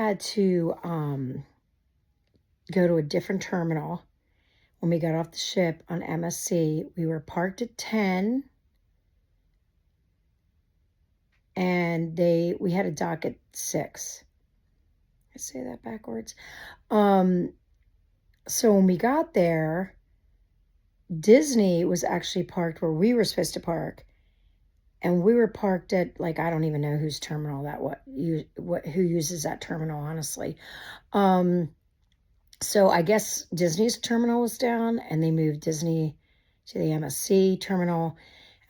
had to go to a different terminal when we got off the ship on MSC. We were parked at 10, and we had a dock at 6. I say that backwards. So when we got there, Disney was actually parked where we were supposed to park, and we were parked at, like, I don't even know whose terminal who uses that terminal, honestly. So I guess Disney's terminal was down, and they moved Disney to the MSC terminal,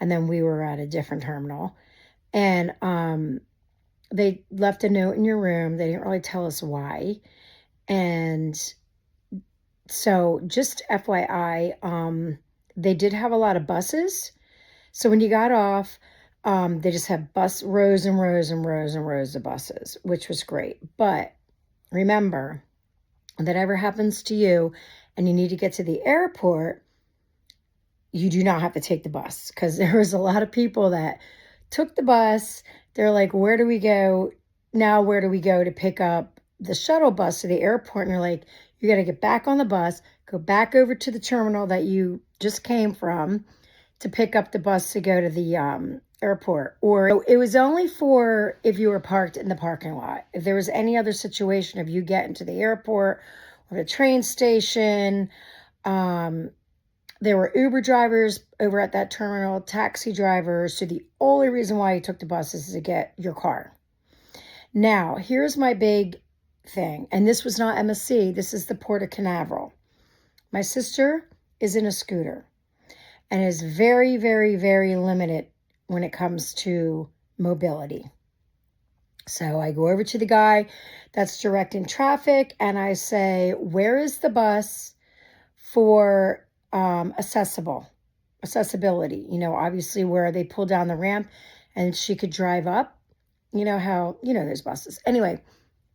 and then we were at a different terminal. And they left a note in your room. They didn't really tell us why. And so just FYI, they did have a lot of buses. So when you got off, they just had rows and rows and rows and rows of buses, which was great. But remember, if that ever happens to you and you need to get to the airport, you do not have to take the bus, because there was a lot of people that took the bus. They're like, where do we go now? Where do we go to pick up the shuttle bus to the airport? And you're like, you got to get back on the bus, go back over to the terminal that you just came from to pick up the bus to go to the airport. Or it was only for if you were parked in the parking lot. If there was any other situation of you getting to the airport or the train station, there were Uber drivers over at that terminal, taxi drivers. So the only reason why you took the bus is to get your car. Now, here's my big thing. And this was not MSC. This is the Port of Canaveral. My sister is in a scooter and is very, very, very limited when it comes to mobility. So I go over to the guy that's directing traffic and I say, where is the bus for accessibility? You know, obviously where they pull down the ramp and she could drive up. You know how, there's buses. Anyway,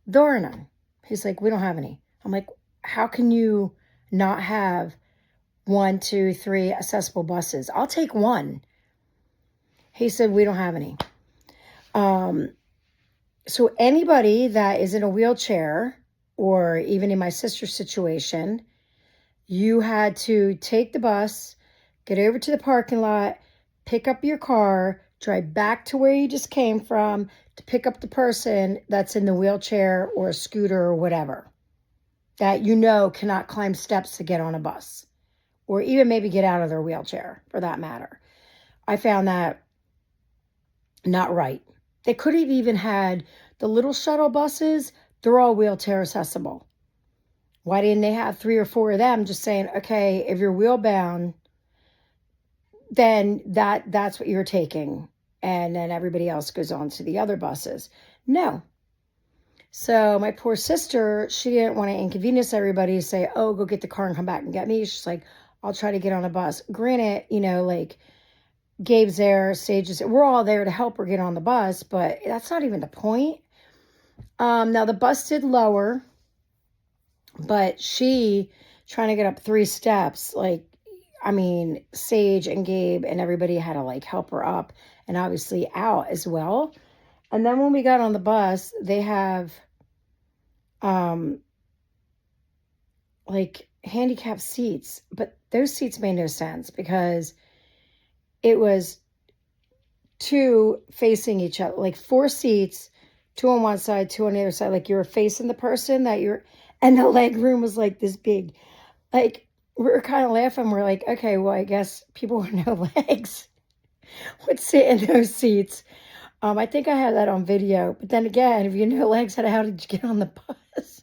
there are none. He's like, we don't have any. I'm like, how can you not have 1, 2, 3 accessible buses? I'll take one. He said, we don't have any. So anybody that is in a wheelchair, or even in my sister's situation, you had to take the bus, get over to the parking lot, pick up your car, drive back to where you just came from to pick up the person that's in the wheelchair or a scooter or whatever that cannot climb steps to get on a bus, or even maybe get out of their wheelchair for that matter. I found that not right. They could have even had the little shuttle buses. They're all wheelchair accessible. Why didn't they have 3 or 4 of them just saying, okay, if you're wheel bound, then that's what you're taking. And then everybody else goes on to the other buses. No. So my poor sister, she didn't want to inconvenience everybody, say, oh, go get the car and come back and get me. She's like, I'll try to get on a bus. Granted, like Gabe's there, Sage's, we're all there to help her get on the bus, but that's not even the point. Now the bus did lower, but she trying to get up 3 steps, Sage and Gabe and everybody had to help her up and obviously out as well. And then when we got on the bus, they have handicapped seats, but those seats made no sense because it was 2 facing each other, 4 seats, 2 on one side, 2 on the other side, you were facing the person and the leg room was this big. We were kind of laughing. We're like, okay, well, I guess people with no legs would sit in those seats. I think I had that on video. But then again, if you have no legs, how did you get on the bus?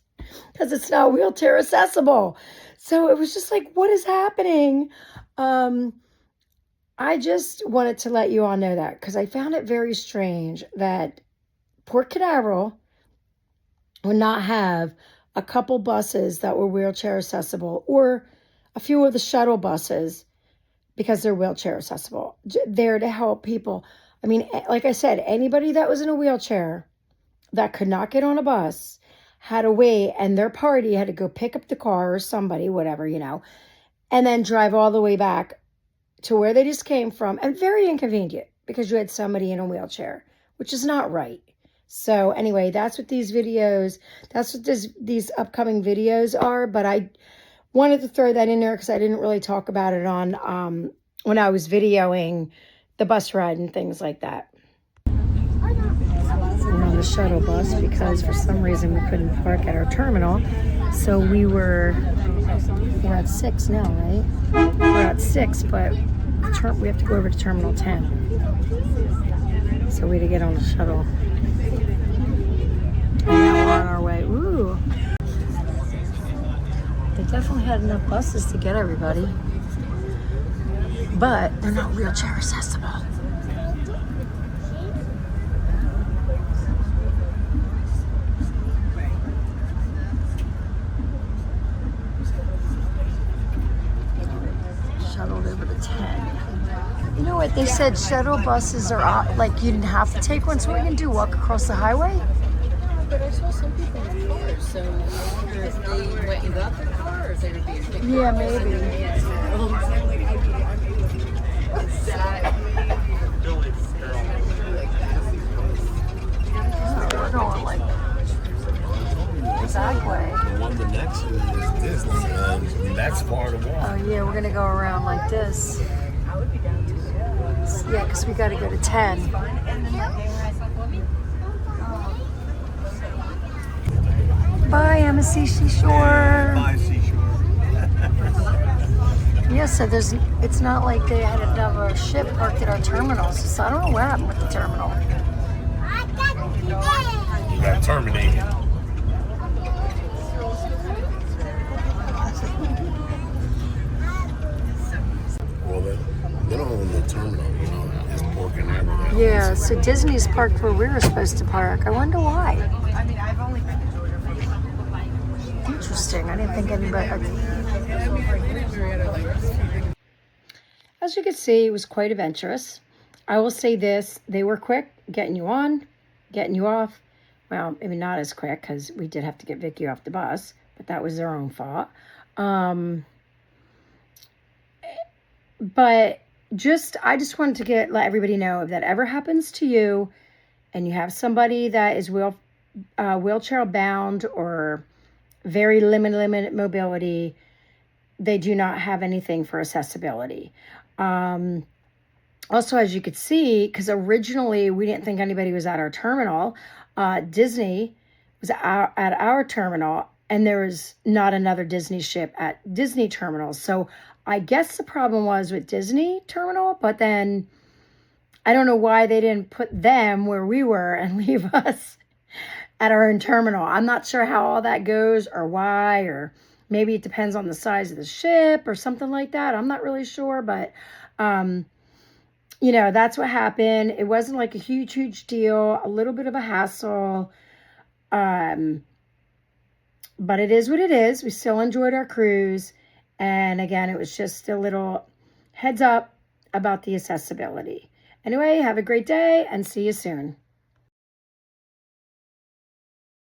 Because it's not wheelchair accessible. So it was just what is happening? I just wanted to let you all know that because I found it very strange that Port Canaveral would not have a couple buses that were wheelchair accessible, or a few of the shuttle buses, because they're wheelchair accessible, there to help people. Like I said, anybody that was in a wheelchair that could not get on a bus had to wait, and their party had to go pick up the car or somebody, whatever, and then drive all the way back to where they just came from. And very inconvenient because you had somebody in a wheelchair, which is not right. So anyway, that's what these upcoming videos are. But I wanted to throw that in there because I didn't really talk about it on when I was videoing the bus ride and things like that. We're on the shuttle bus because for some reason we couldn't park at our terminal. So we're at 6 now, right? We're at 6, but we have to go over to Terminal 10. So we had to get on the shuttle. And now we're on our way. Ooh. They definitely had enough buses to get everybody. But they're not wheelchair accessible. Shuttled over to 10. You know what? They said shuttle buses are like you didn't have to take one, so what are you going to do? Walk across the highway? But I saw some people in cars, so I wonder if they went and got their car or if they were being picked up. Yeah, maybe. We're going like that way. The one the next is Disney. That's far to walk. Oh yeah, we're gonna go around like this. Yeah, because we got to go to 10. Bye, MSC Seashore. Bye, Seashore. Yeah, so it's not like they had another ship parked at our terminal. So I don't know what happened with the terminal. Got terminated. Well, they don't own the terminal, you know. It's parking everywhere. Yeah, so Disney's parked where we were supposed to park. I wonder why. Interesting. I didn't think anybody had. As you can see, it was quite adventurous. I will say this, they were quick getting you on, getting you off. Well, maybe not as quick because we did have to get Vicky off the bus, but that was their own fault. But I just wanted to let everybody know if that ever happens to you and you have somebody that is wheelchair bound or very limited mobility, they do not have anything for accessibility. Also, as you could see, because originally we didn't think anybody was at our terminal, Disney was at our terminal, and there was not another Disney ship at Disney terminals. So I guess the problem was with Disney terminal, but then I don't know why they didn't put them where we were and leave us at our own terminal. I'm not sure how all that goes or why, or maybe it depends on the size of the ship or something like that. I'm not really sure, but you know, that's what happened. It wasn't like a huge deal, a little bit of a hassle. But it is what it is. We still enjoyed our cruise. And again, it was just a little heads up about the accessibility. Anyway, have a great day and see you soon.